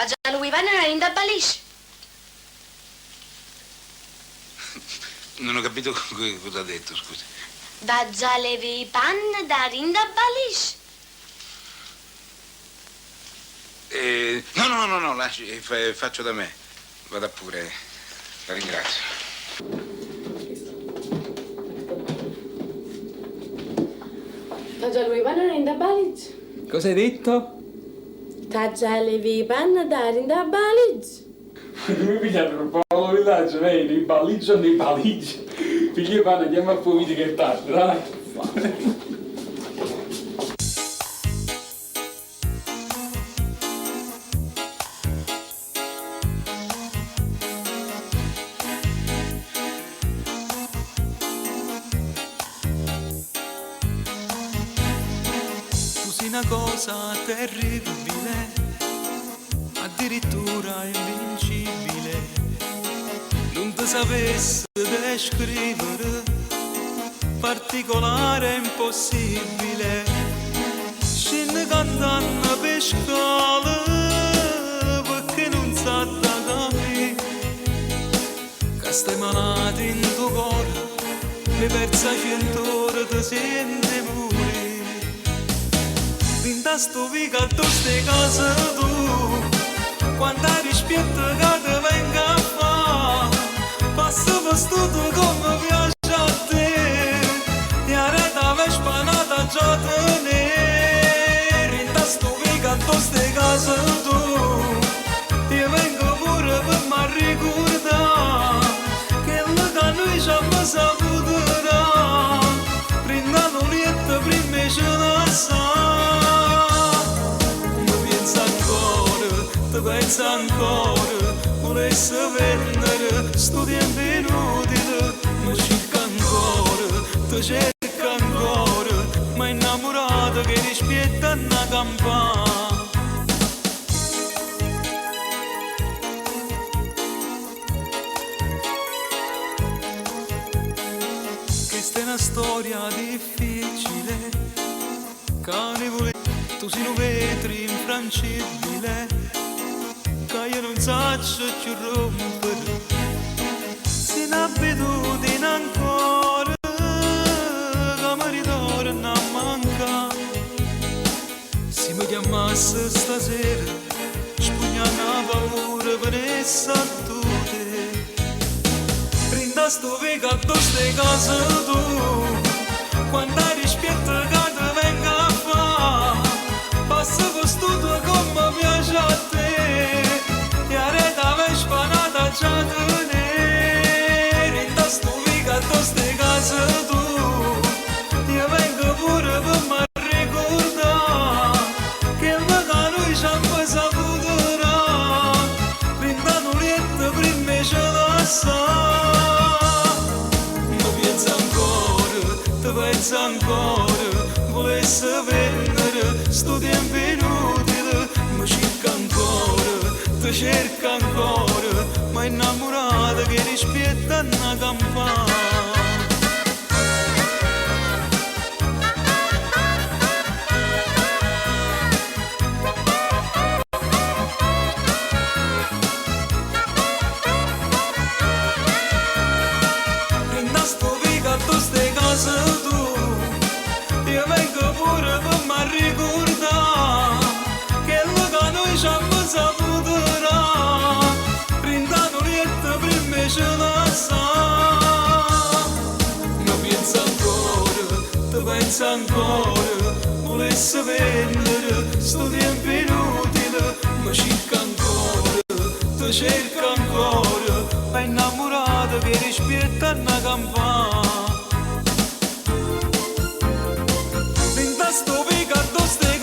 A già lui va in da balisce. Non ho capito cosa ha detto, scusi. Va già levi i panni da rinda balisce. No, lasci, faccio da me. Vada pure, la ringrazio. Va già lui va in da balisce. Cosa hai detto? Va già levi i panni da rinda balisce. Mi pigliano un po' il villaggio, nei balliggi o nei baligi. Figli panno, andiamo a pulire che è tardi, dai. Tu sei una cosa terribile, addirittura invincibile. Non ti sapessi descrivere, particolare, impossibile. Scendi cantando per scala, perché non sa da capire che stai malati in tuo cuore, mi persa 100 ore, ti senti morire. Vinta sto vica, tu stai casa tu, quando rispetto che ti venga a fare, passa vestito come piace a te, e arreta vespanata già tenere. Vinta sto vica, tu stai casa tu, e vengo pure per mi ricordare che noi ci abbiamo saputo dare, prendano lietta prima ce la sa. Ti penso ancora, volessi vendere sto tempo inutile, mi cerca ancora, ti cerca ancora, ma innamorato che rispetta una campana. Questa è una storia difficile, carnevole, tu sei un vetro infrancibile, che io non saccio più rompere, se n'abitudine ancora, che mi ritorna a mancare. Se mi chiamasse stasera, spugnando la paura per essa a tutte, prinda sto vega, tu stai casa tu, quando rispetto che ti venga a fare, passa costuto come piace a te, e arreta vespanata già tenere. In sto vica, tu stai casa tu, io vengo pure per mi ricordare che noi ci abbiamo saputo dare, prendano lietta prima ce la sa. Mi penso ancora, ti penso ancora, volessi vendere sto tempo inutile, mi cerca ancora, ti cerca ancora, ma innamorata che rispetta una campana. Prenda sto vica, tu stai casa tu, io vengo pure per mi ricordare che noi ci abbiamo saputo dare, prendano lietta prima ce la sa. Mi penso ancora, ti penso ancora, volessi vendere sto tempo inutile, mi cerca ancora, ti cerca ancora, ma innamorata che rispetta una campana. Sto vica, tu stai